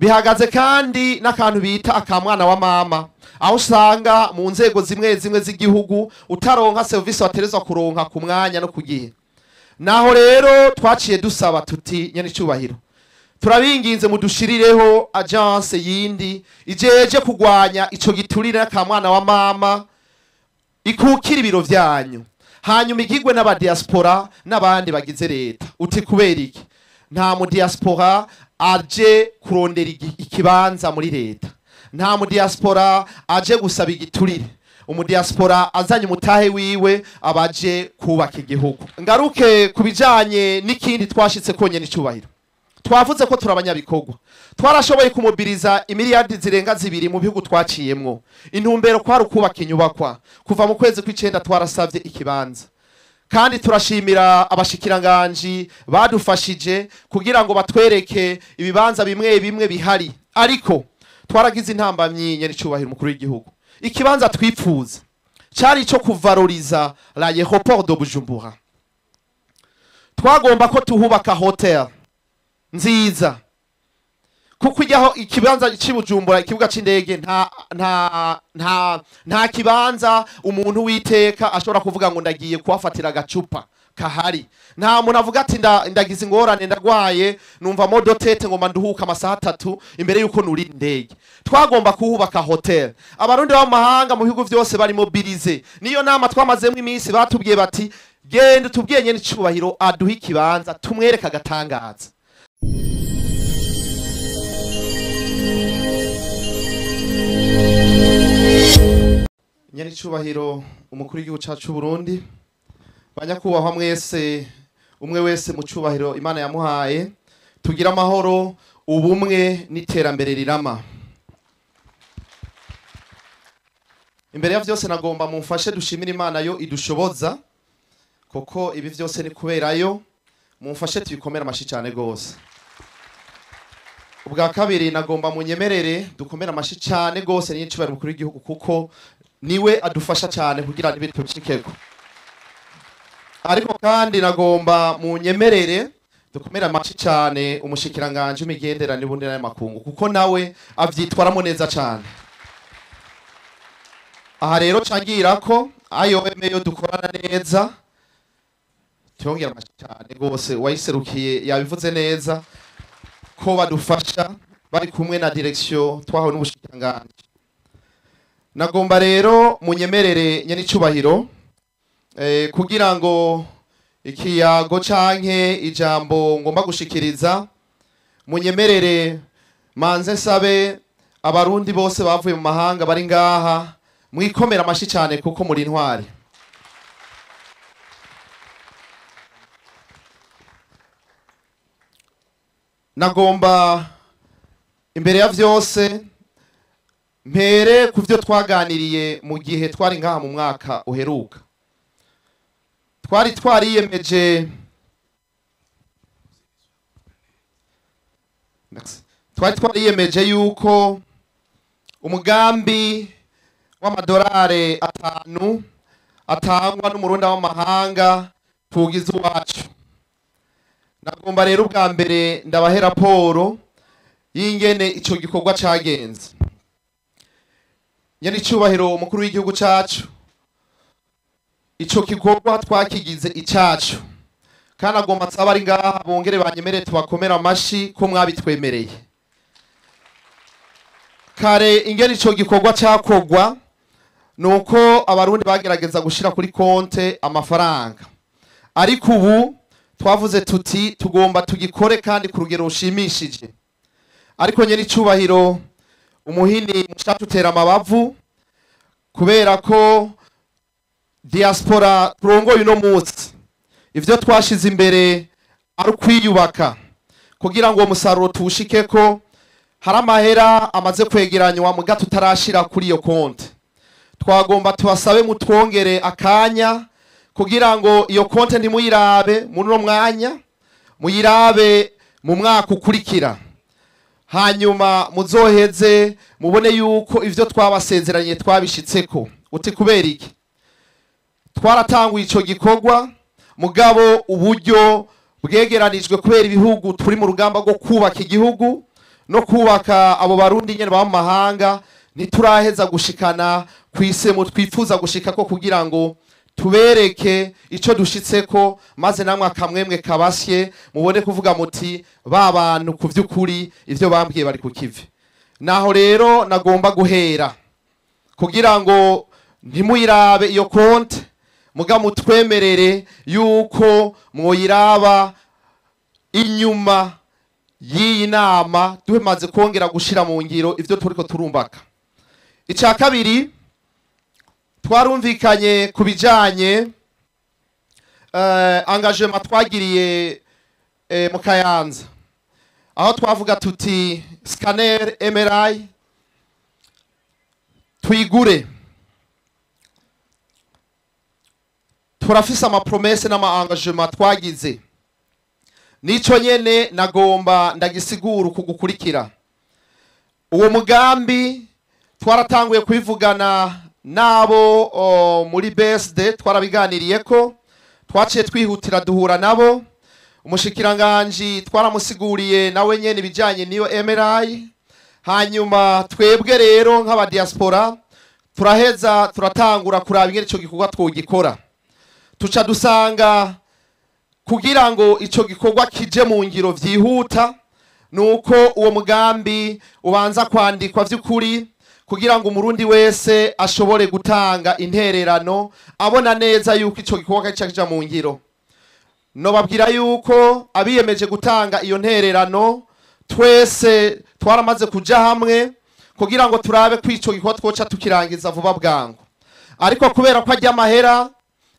bihagaze kandi n'akantu bita akamwana wa mama, aho usanga mu nzego zimwe zimwe z'igihugu utaronka service waterezwa kuronka ku mwanya no kugihe. Naho rero twaciye dusaba tuti nyene icubahiro, turabinginze mudushirireho agence yindi ijeje kugwanya ico giturire n'akamwana wa mama, ikukira ibiro vyanyu, hanyuma igigwe n'aba diaspora n'abandi bagize leta. Uti kubera iki? Nta mu diaspora aje kurondera ikibanza muri leta, nta mu diaspora aje gusaba igiturire, umudiaspora azanye umutahe wiwe abaje kubaka igihugu. Ngaruke kubijanye n'ikindi twashitse konye n'icubahiro, twavuze ko turabanyabikogwa, twarashoboye kumobiriza imiliyardi zirenga 2 mu bihugu twaciyemwo. Intumbero kwari kubaka inyubakwa. Kuva mu kwezi kw'icenda twarasavye ikibanza, kandi turashimira abashikiranganji badufashije kugira ngo batwereke ibibanza bimwe bimwe bihari, ariko twaragize intambamyi nyene icubahiro umukuru w'igihugu. Ikibanza twipfuza cari ico kuvaloriza l'aéroport de Bujumbura. Twagomba ko tuhubaka hotel nziza, kuko ijyaho ikibanza cy'Ibujumbura ikibuga c'indege nta kibanza umuntu witeka ashobora kuvuga ngo ndagiye kuhafatira agacupa kahari. Nta muntu avuga ati ndagize ingorane ndagwaye numva modotete ngo manduhuka amasaha 3 imbere yuko nuri indege. Twagomba kuhubaka hotel. Abarundi ba mahanga mu bihugu byose bari mobilize. Niyo nama twamazemo iminsi batubwiye bati genda tubwiye nyene icubahiro aduha ikibanza tumwereka agatangaza. Nyene icubahiro umukuru w'igihugu cacu Burundi, banyakubahwa mwese, umwe wese mu cubahiro Imana yamuhaye, tugira amahoro, ubumwe n'iterambere rirama. Imbere ya vyose nagomba mumfashe dushimira Imana yo idushoboza, koko ibi vyose ni kuberayo, mumfashe tubikomera amashi cyane gose. Ubwa kabiri nagomba munyemerere dukomera amashi cyane gose n'icubahiro umukuru w'igihugu, kuko niwe adufasha cyane kugira ngo tubishikeko. Ariko kandi nagomba munyemerere dukomera amashi cyane umushikiranganje w'imigenderanire n'ubundi n'amakungu, kuko nawe avyitwaramo neza cyane. Aha rero cangira ko IOM yo dukorana neza, cyongera amashi cyane gose, wayiserukiye yabivuze neza ko badufasha bari kumwe na direction twaho n'ubushikiranganje. Nagomba rero munyemerere nyene icubahiro kugira ngo ikiyago canke ijambo ngomba gushikiriza, munyemerere manze sabe abarundi bose bavuye mu mahanga bari ngaha mwikomera amashi cyane kuko muri intwari. Nagomba imbere ya vyose mpere kuvyo twaganiriye mu gihe twari ngaha mu mwaka uheruka. Twari twariyemeje yuko umugambi w'amadolari 5 atangwa n'umurundi w'amahanga tugize uwacu. Nagomba rero ubwa mbere ndabahe raporo y'ingene ico gikorwa cagenze. Nyene icubahiro umukuru w'igihugu cacu, ico gikorwa twakigize icacu, kandi agomba nsaba ari ngaha bongere banyemerere tubakomera amashi ko mwabitwemereye. Kare ingene ico gikorwa cakogwa nuko abarundi bagerageza gushira kuri konte amafaranga, ariko ubu twavuze tuti tugomba tugikore kandi ku rugero rushimishije. Ariko nyene icubahiro umuhini mushatu amabavu, kubera ko diaspora turongoye uno munsi ivyo twashize imbere ari kwiyubaka kugira ngo umusaruro tuwushikeko. Hari amahera amaze kwegeranywa mu gato tutarashira kuri iyo konte. Twagomba tubasabe mutwongere akanya kugira ngo iyo konte ntimuyirabe muri no mwanya, muyirabe mu mwaka ukurikira, hanyuma muzoheze mubone yuko ivyo twabasezeranye twabishitseko. Uti kubera iki? Twaratanguye ico gikorwa, mugabo uburyo bwegeranijwe kubera ibihugu turi mu rugamba rwo kubaka igihugu no kubaka abo barundi nyene ba mu mahanga ntituraheza gushikana kwisemo twifuza gushika ko kugira ngo tubereke ico dushitseko maze namwe akamwemwe kabasye mubone kuvuga muti ba bantu ku vy'ukuri ivyo bambwiye bari ku kivi. Naho rero nagomba guhera kugira ngo ntimuyirabe iyo konte muga mutwemerere yuko mwoyiraba inyuma y'iyi nama duhemaze kongera gushira mu ngiro ivyo turiko turumbaka. Ica kabiri twarumvikanye kubijanye engagement twagiriye mu Kayanza aho twavuga tuti scanner MRI tuyigure. Turafise ama promesse n'ama engagement twagize nico nyene nagomba ndagisigura kugukurikira. Uwo mugambi twaratanguye kwivugana nabo muri BSD twarabiganiriyeko twaciye twihutira duhura nabo. Umushikiranganje twaramusiguriye nawe nyene ibijanye niyo MRI. Hanyuma twebwe rero nk'aba diaspora turaheza turatangura kuraba ingene ico gikorwa twogikora. Tuca dusanga kugira ngo ico gikorwa kije mu ngiro vyihuta nuko uwo mugambi ubanza kwandikwa vy'ukuri kugira ngo umurundi wese ashobore gutanga intererano abona neza yuko ico gikorwa kija mu ngiro. No babwira yuko abiyemeje gutanga iyo ntererano twese twaramaze kuja hamwe kugira ngo turabe kwico gikorwa twoca tukirangiza vuba bwangu. Ariko kubera ko ajya amahera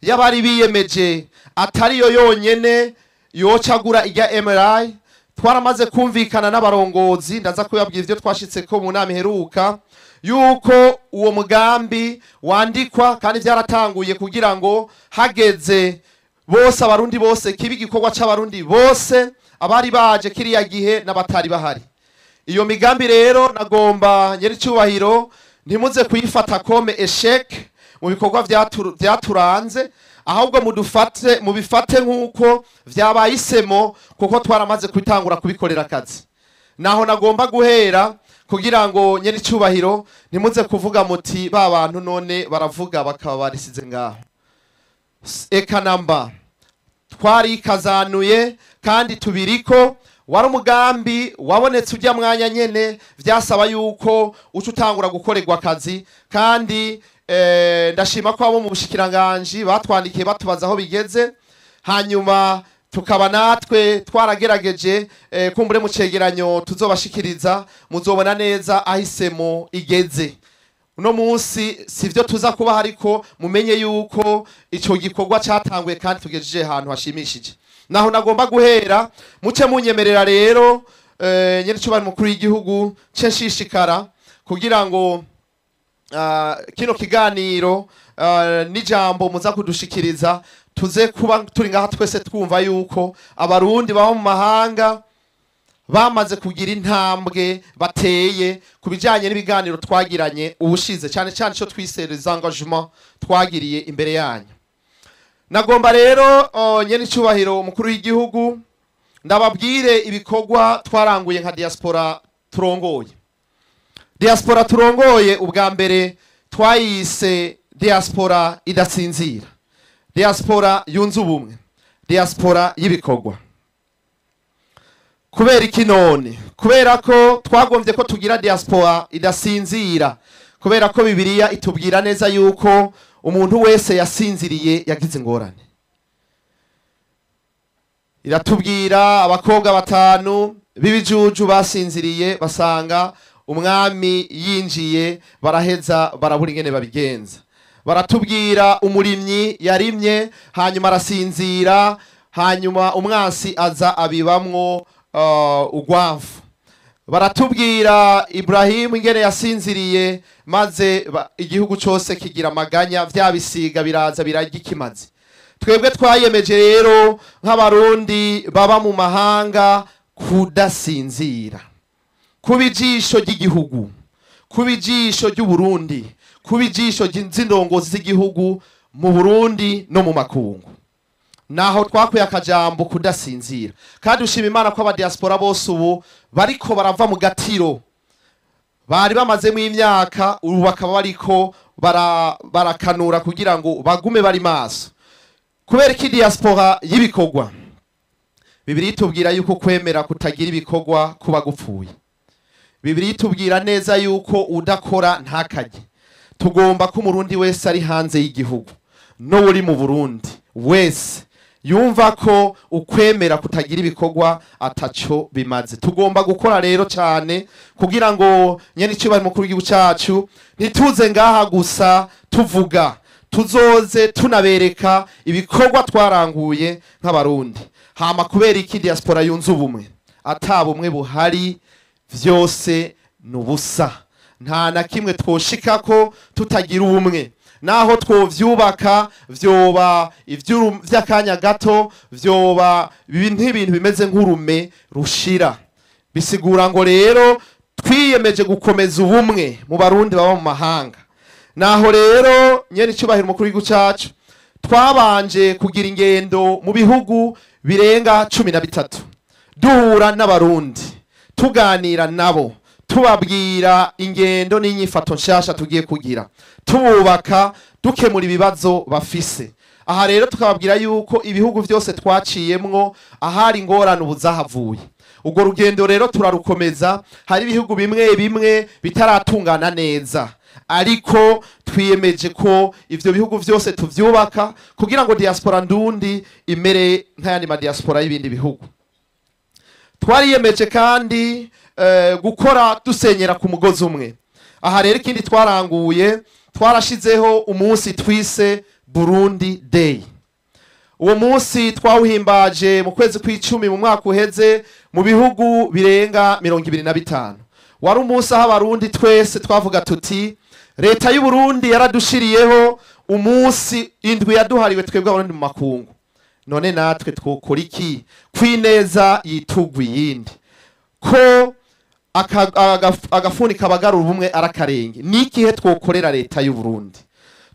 y'abari biyemeje atari yo yonyene yocagura ijya MRI, twaramaze kumvikana n'abarongozi ndaza kubabwira ivyo twashitse ko mu nama iheruka yuko uwo mugambi wandikwa kandi vyaratanguye kugira ngo hageze bose abarundi bose kibi gikorwa c'abarundi bose abari baje kiriya gihe n'abatari bahari. Iyo migambi rero nagomba nyeri cyubahiro ntimuze kuyifata kome eshek mu bikorwa vyaturanze ahubwo mubifate nk'uko vyabayisemo kuko twaramaze kwitangura kubikorera akazi. Naho nagomba guhera kugira ngo nyeri cyubahiro ntimuze kuvuga muti ba bantu none baravuga bakaba barisize ngaho. Eka namba twari kazanuye kandi tubiriko wari umugambi wabonetse ujya mwanya nyene vyasaba yuko ucutangura gukorerwa akazi kandi ndashima ko abo mu bushikiranganje batwandikiye batubaza aho bigeze. Hanyuma tukaba natwe twaragerageje kumbure mu cegeranyo tuzobashikiriza muzobona neza ahisemo igeze. Uno munsi sivyo tuza kuba hariko mumenye yuko ico gikorwa catanguye kandi tugejeje ahantu hashimishije. Naho nagomba guhera muce munyemerera rero nyene cyubari mukuru w'igihugu censhishikara kugira ngo kino kiganiro n'ijambo muza kudushikiriza tuze kuba turi ngaha twese twumva yuko abarundi baba mu mahanga bamaze kugira intambwe bateye kubijanye n'ibiganiro twagiranye ubushize cyane cyane cyo twisereza engagement twagiriye imbere yanyu. Nagomba rero nyene cyubahiro umukuru w'igihugu ndababwire ibikorwa twaranguye nka diaspora turongoye. Diaspora turongoye ubwa mbere twayise diaspora idasinzira, diaspora yunze ubumwe, diaspora y'ibikorwa. Kubera iki none? Kubera ko twagombye ko tugira diaspora idasinzira, kubera ko Bibiliya itubwira neza yuko umuntu wese yasinziriye yagize ingorane. Iratubwira abakobwa batanu bibijuju basinziriye basanga umwami yinjiye baraheza barabura ingene babigenza. Baratubwira umurimyi yarimye hanyuma arasinzira hanyuma umwansi aza abibamwo ugwavu. Baratubwira Ibrahim ingene yasinziriye maze igihugu cyose kigira amaganya vyabisiga biraza birarya ikimazi. Twebwe twayemeje rero nk'abarundi baba mu mahanga kudasinzira, kubijisho ry'igihugu, kubijisho ry'Uburundi, kubijisho z'indongozi z'igihugu mu Burundi no mu makungu. naho twakuye akajambo kudasinzira, kandi ushima Imana ko abadiaspora bose ubu bariko barava mu gatiro bari bamazemo imyaka, ubu bakaba bariko barakanura kugira ngo bagume bari maso. Kubera iki diaspora y'ibikorwa, Bibiliya itubwira yuko kwemera kutagira ibikorwa kuba gupfuye. Bibiliya itubwira neza yuko udakora ntakarye. Tugomba ko umurundi wese ari hanze y'igihugu no uri mu Burundi wese yumva ko ukwemera kutagira ibikorwa ataco bimaze. Tugomba gukora rero cyane kugira ngo nyene icibari mukuru w'igihugu cacu ntituze ngaha gusa tuvuga, tuzoze tunabereka ibikorwa twaranguye nk'abarundi. Hama kubera iki diaspora yunze ubumwe, atabumwe buhari vyose nubusa. Nta na kimwe twoshikako tutagira ubumwe, naho twovyubaka vyoba vy'akanya gato, vyoba ibintu bimeze nk'urume rushira. Bisigura ngo rero twiyemeje gukomeza ubumwe mu barundi baba mu mahanga. Naho rero nyene icubahiro mukuru w'igihugu cacu twabanje kugira ingendo mu bihugu birenga 13 duhura n'abarundi, tuganira nabo, tubabwira ingendo n'inyifato nshasha tugiye kugira, tububaka, dukemura ibibazo bafise. Aha rero tukababwira yuko ibihugu byose twaciyemwo ahari ingorane ubu zahavuye. Ubwo rugendo rero turarukomeza. Hari ibihugu bimwe bimwe bitaratungana neza, ariko twiyemeje ko ivyo bihugu byose tuvyubaka kugira ngo diaspora ndundi imere nk'ayandi ma diaspora y'ibindi bihugu. Twariyemeje kandi gukora dusenyera ku mugozi umwe. Aha rero ikindi twaranguye, twarashizeho umunsi twise Burundi Day. Uwo munsi twawuhimbaje mu kwezi kw'icumi mu mwaka uheze mu bihugu birenga 25. Wari umunsi aho abarundi twese twavuga tuti leta y'u Burundi yaradushiriyeho umunsi indwi yaduhariwe twebwe abarundi mu makungu. None natwe twokora iki kwineza yitugwa yindi, ko agafuni kabagarura ubumwe arakarenge? Nikihe twokorera leta y'u Burundi?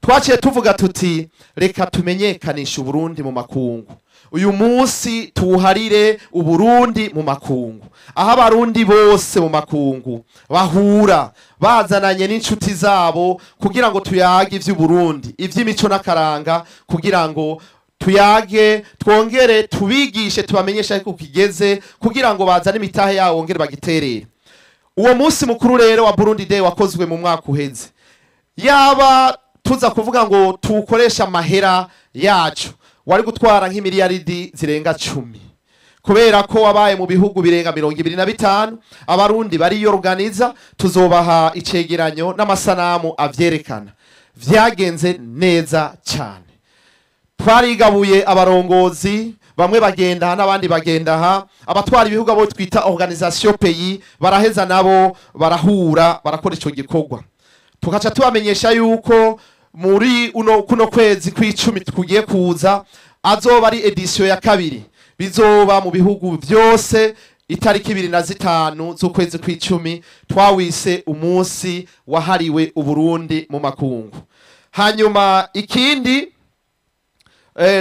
Twaciye tuvuga tuti reka tumenyekanisha Uburundi mu makungu. Uyu munsi tuwuharire Uburundi mu makungu, aho abarundi bose mu makungu bahura bazananye n'inshuti zabo kugira ngo tuyage ivy'Uburundi, ivy'imico n'akaranga, kugira ngo tuyage, twongere tubigishe, tubamenyesha ko kigeze, kugira ngo bazane imitahe yawo wongere bagiterere. Uwo munsi mukuru rero wa Burundi Day wakozwe mu mwaka uheze. Yaba tuza kuvuga ngo tukoresha amahera yacu, wari gutwara nk'imiliyaridi zirenga 10, kubera ko wabaye mu bihugu birenga 25. Abarundi bari organiza, tuzobaha icegeranyo n'amasanamu avyerekana. Vyagenze neza cyane. Twarigabuye abarongozi, bamwe bagenda n'abandi bagenda. Abatwara ibihugu abo twita organisation pays baraheza nabo barahura, barakora ico gikorwa. Tukaca tubamenyesha yuko muri kuno kwezi kw'icumi tugiye kuza azoba ari edition ya kabiri, bizoba mu bihugu byose itariki 25 z'ukwezi kw'icumi. Twawise umunsi wahariwe Uburundi mu makungu. Hanyuma ikindi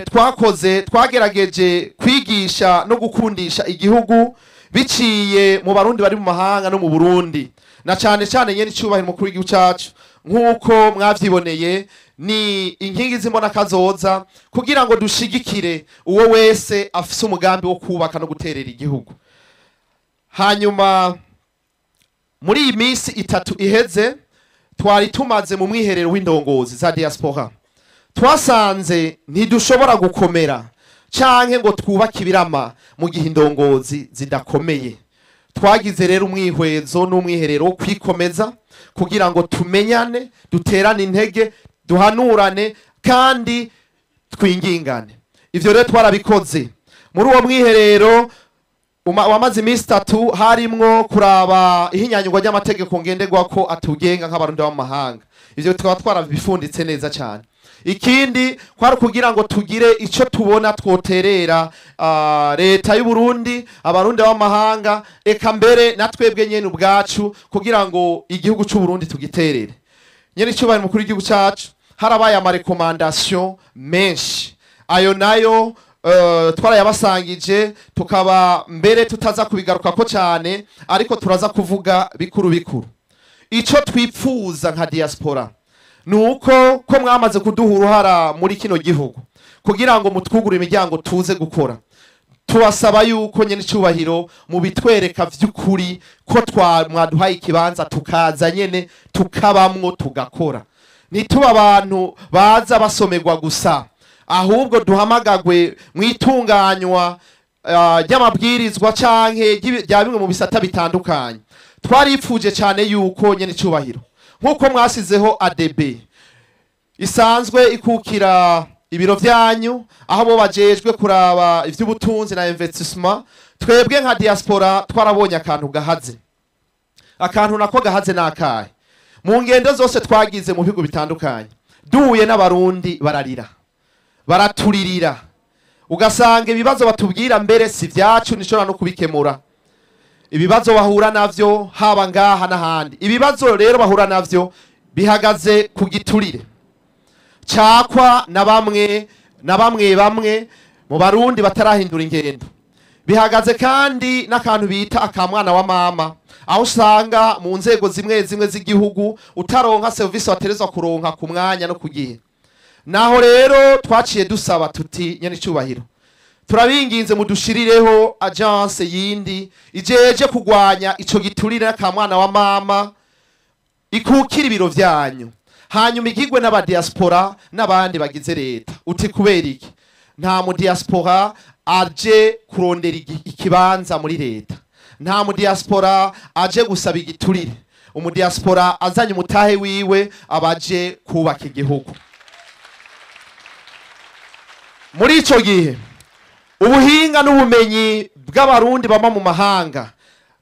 twakoze, twagerageje kwigisha no gukundisha igihugu biciye mu barundi bari mu mahanga no mu Burundi, na cyane cyane nyene icubahiro mukuru w'igihugu cacu. Nkuko mwavyiboneye, ni inkingi zimbona kazoza kugira ngo dushigikire uwo wese afise umugambi wo kubaka no guterera igihugu. Hanyuma muri iyi minsi 3 iheze twari tumaze mu mwiherero w'indongozi za diaspora. Twasanze ntidushobora gukomera canke ngo twubake ibirama mu gihe indongozi zidakomeye. Twagize rero umwihwezo n'umwiherero wo kwikomeza kugira ngo tumenyane, duterane intege, duhanurane kandi twingingane. Ivyo rero twarabikoze. Muri uwo mwiherero wamaze iminsi 3 harimwo kuraba ihinyanyurwa ry'amategeko ngenderwako atugenga nk'abarundi bo mu mahanga. Ivyo twaba twarabifunditse neza cyane. Ikindi kwari kugira ngo tugire ico tubona twoterera leta y'u Burundi, abarundi b'amahanga, eka mbere natwebwe nyene ubwacu, kugira ngo igihugu cy'u Burundi tugiterere. Nyene icubahiro mukuru w'igihugu cacu harabaye ama recommandation menshi. Ayo nayo twarayabasangije tukaba mbere tutaza kubigaruka ko cyane ariko turaza kuvuga bikuru bikuru. Ico twipfuza nka diaspora nuko ko mwamaze kuduha uruhara muri kino gihugu kugira ngo mutwugure imiryango tuze gukora. Tubasaba yuko nyene cyubahiro mu bitwereka vy'ukuri ko mwaduhaye ikibanza tukaza nyene tukabamwo tugakora. Nituba abantu baza basomerwa gusa, ahubwo duhamagagwe mwitunganywa ry'amabwirizwa canke rya bimwe mu bisata bitandukanye. Twaripfuje cyane yuko nyene cyubahiro nkuko mwasizeho ADB isanzwe ikukira ibiro vyanyu aho bo bajejwe kuraba ivy'ubutunzi na investissement. Twebwe nka diaspora twarabonye akantu gahaze, akantu nako gahaze nakaye. Mu ngendo zose twagize mu bihugu bitandukanye duhuye n'abarundi bararira, baraturirira, ugasanga ibibazo batubwira mbere si vyacu nishobora no kubikemura. Ibibazo bahura navyo haba ngaha n'ahandi, ibibazo rero bahura navyo bihagaze ku giturire cakwa na bamwe mu barundi batarahindura ingendo. Bihagaze kandi n'akantu bita akamwana wa mama, aho usanga mu nzego zimwe zimwe z'igihugu utaronka service waterezwa kuronka ku mwanya no kugihe. Naho rero twaciye dusaba tuti nyene cyubahiro turabinginze mudushirireho agence yindi ijeje kugwanya ico giturire n'akamwana wa mama ikukira ibiro vyanyu, hanyuma igigwe n'aba diaspora n'abandi bagize leta. Uti kubera iki? Nta mu diaspora aje kurondera ikibanza muri leta, nta mu diaspora aje gusaba igiturire. Umu diaspora azanye umutahe wiwe abaje kubaka igihugu. Muri ico gihe ubuhinga n'ubumenyi bw'abarundi baba mu mahanga,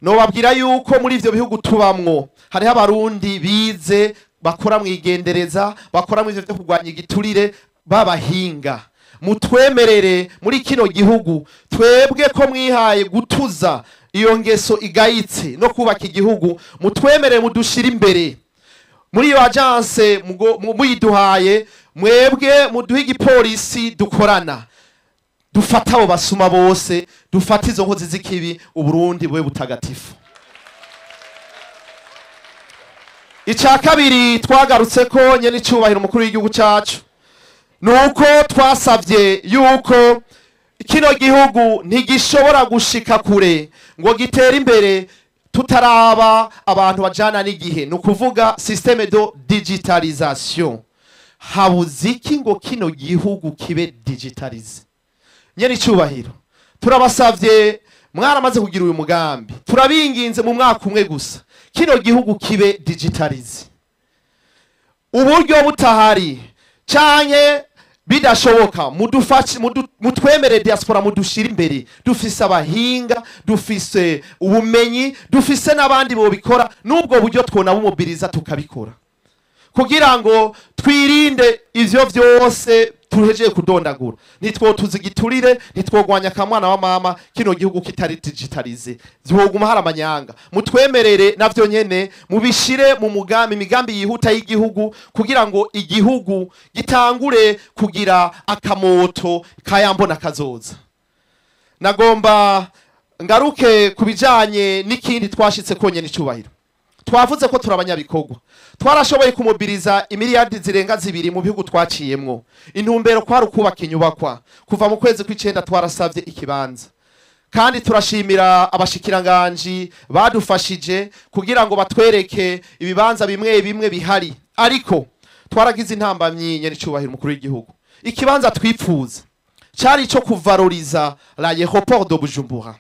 no babwira yuko muri ivyo bihugu tubamwo hariho abarundi bize bakora mwigendereza, bakora mu ivyo byo kurwanya igiturire babahinga. Mutwemerere muri kino gihugu twebwe ko mwihaye gutuza iyo ngeso igayitse no kubaka igihugu, mutwemerere mudushira imbere muri iyo agence muyiduhaye. Mwebwe muduha igipolisi dukorana, dufata abo basuma bose, dufata izo nkozi z'ikibi, Uburundi bwe butagatifu. Icya kabiri twagarutse ko nyene cyubahiro umukuru w'igihugu cyacu nuko twasavye yuko kino gihugu ntigishobora gushika kure ngo gitere imbere tutaraba abantu bajana n'igihe, nukuvuga systeme de digitalisation. Habuziki ngo kino gihugu kibe digitalize. Nyene cyubahiro turabasavye, mwaramaze kugira uyu mugambi, turabinginze mu mwaka umwe gusa kino gihugu kibe digitalize. Uburyo butahari canke bidashoboka mutwemere diaspora mudushira imbere. Dufise abahinga, dufise ubumenyi, dufise n'abandi bo bikora, nubwo buryo twona bumobiriza tukabikora kugira ngo twirinde ivyo vyose tuhejeje kudondagura. Nitwo tuzigiturire, nitwogwanya akamwana wa mama kino gihugu kitari digitalize, vyoguma hari amanyanga. Mutwemerere navyo nyene mubishire mu imigambi yihuta y'igihugu kugira ngo igihugu gitangure kugira akamoto kayambona kazoza. Nagomba ngaruke kubijanye n'ikindi twashitse ko nyene cyubahiro. Twavuze ko turabanyabikogwa, twarashoboye kumobiriza imiliyardi zirenga 2 mu bihugu twaciyemwo. Intumbero kwari kubaka inyubakwa. Kuva mu kwezi kw'icenda twarasavye ikibanza, kandi turashimira abashikiranganji badufashije kugira ngo batwereke ibibanza bimwe bimwe bihari. Ariko twaragize intambamyi nyene cyubahiro umukuru w'igihugu. Ikibanza twipfuza cari ico kuvaloriza l'aéroport de Bujumbura.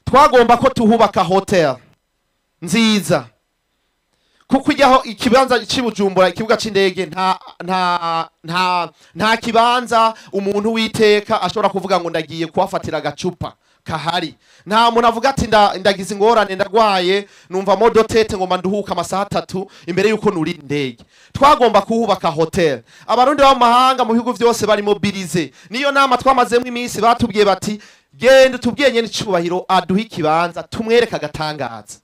Twagomba ko tuhubaka hotel nziza, kuko ijyaho ikibanza cy'Ibujumbura, ikibuga c'indege nta kibanza umuntu witeka ashobora kuvuga ngo ndagiye kuhafatira agacupa kahari. Nta muntu avuga ati ndagize ingorane ndagwaye numva modotete ngo manduhuka amasaha 3 imbere yuko nuri indege. Twagomba kuhubaka hotel. Abarundi b'amahanga mu bihugu byose bari mobilize. Niyo nama twamazemo iminsi batubwiye bati gende tubwiye nyene cyubahiro aduha ikibanza tumwereka agatangaza.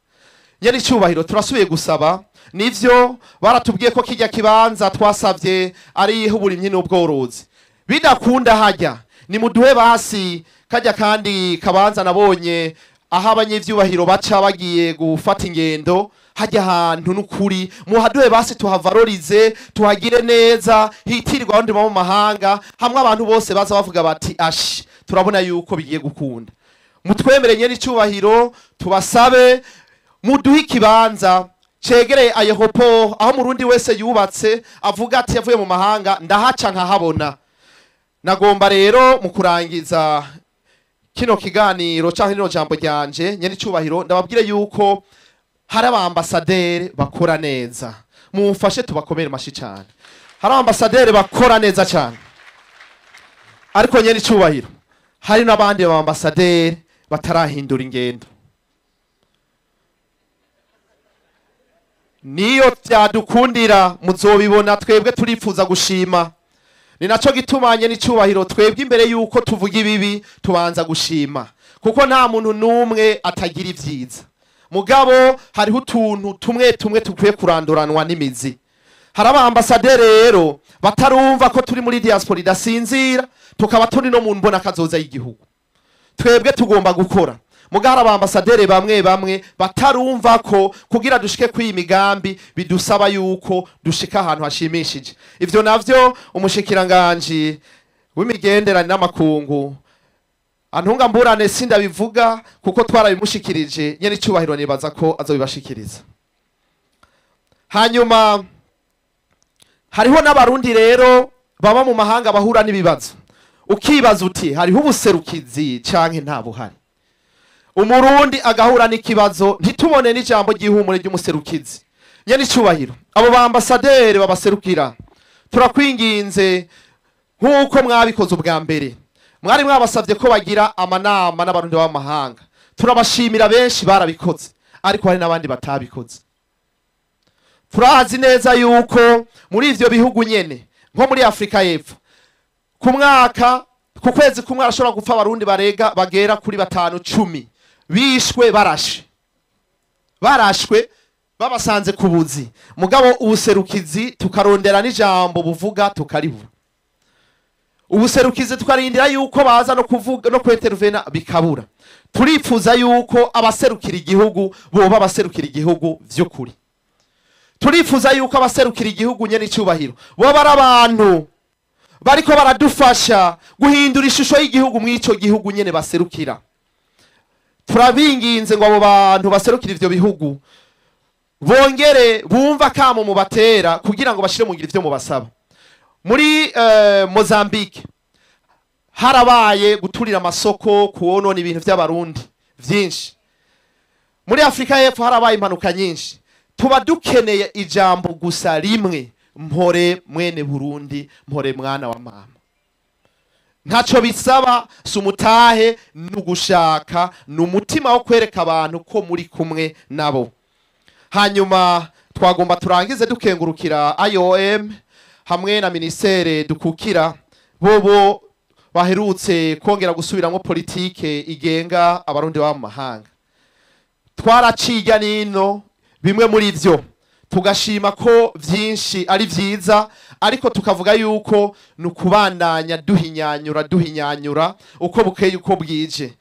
Nyene cyubahiro turasubiye gusaba, nivyo baratubwiye ko kijya kibanza twasavye ari uburimyi n'ubworozi. Bidakunda hajya ni muduhe basi kajya kandi kabanza nabonye aho abanyevyubahiro baca bagiye gufata ingendo hajya ahantu n'ukuri muhaduhe basi tuhavalorize tuhagire neza hitirirwa abandi mu mahanga hamwe abantu bose baza bavuga bati ashi turabona yuko bigiye gukunda mutwemereye n'icubahiro tubasabe muduhe ikibanza cegereye ayeropo aho murundi wese yubatse avuga ati yavuye mu mahanga ndahaca nkahabona. Nagomba rero mu kurangiza kino kiganiro canke rino jambo ryanje nyene icubahiro ndababwire yuko hari abambasaderi bakora neza, mumfashe tubakomere mashi cyane. Hari abambasaderi bakora neza cyane, ariko nyene icubahiro hari n'abandi abambasaderi batarahindura ingendo. Niyo byadukundira muzobibona twebwe turifuza gushima. Ni naco gitumanye n'icubahiro twebwe imbere yuko tuvuga ibibi tubanza gushima, kuko nta muntu numwe atagira ivyiza. Mugabo hariho utuntu tumwe tumwe tukwiye kuranduranwa n'imizi. Hari abambasaderi rero batarumva ko turi muri diaspora idasinzira, tukaba turi no mu mbona kazoza y'igihugu. Twebwe tugomba gukora. Mugara abambasaderi bamwe bamwe batarumva ko kugira dushike kwi migambi bidusaba yuko dushika ahantu hashimishije. Ivyo navyo umushikiranganje w'imigenderanire n'amakungu antunga mburane sinda bivuga kuko twarabimushikirije nyene icubahiro nibaza ko azobibashikiriza. Hanyuma hariho n'abarundi rero baba mu mahanga bahura n'ibibazo, ukibaza uti hariho ubuserukizi canke nta buhari. Umurundi agahura n'ikibazo ntitubone n'ijambo ry'ihumure ry'umuserukizi nyene icubahiro. Abo bambasaderi babaserukira turakwinginze nk'uko mwabikoze ubwa mbere, mwari mwabasavye ko bagira amanama n'abarundi b'amahanga. Turabashimira benshi barabikoze, ariko hari n'abandi batabikoze. Turazi neza yuko muri ivyo bihugu nyene nko muri Afrika y'Epfo ku mwaka ku kwezi kumwe arashobora gupfa abarundi bagera kuri 5-10 bishwe barashwe babasanze ku buzi. Mugabo ubuserukizi tukarondera n'ijambo buvuga tukaribura. Ubuserukizi tukarindira yuko baza no kuvuga no kwetervena bikabura. Turifuza yuko abaserukira igihugu boba abaserukira igihugu vy'ukuri. Turifuza yuko abaserukira igihugu nyene icubahiro boba ari abantu bariko baradufasha guhindura ishusho y'igihugu mw'ico gihugu nyene baserukira. Turabinginze ngo abo bantu baserukira ivyo bihugu bongere bumva kamo mu batera kugira ngo bashire mu ngiro ivyo mubasaba. Muri Mozambique harabaye guturira amasoko kuonona ibintu vy'abarundi vyinshi. Muri Afrika y'Epfo harabaye impanuka nyinshi. Tuba dukeneye ijambo gusa rimwe, mpore mwene Burundi, mpore mwana wa mama. Ntaco bisaba sumutahe nugushaka n'umutima wo kwereka abantu ko muri kumwe nabo. Hanyuma twagomba turangize dukengurukira IOM hamwe na ministere dukukira bobo baherutse kongera gusubiramo politike igenga abarundi ba mahanga. Twaraciga nino bimwe muri ivyo tugashima ko vyinshi ari vyiza, ariko tukavuga yuko nukubandanya duhinyanyura uko bukeye uko bwije.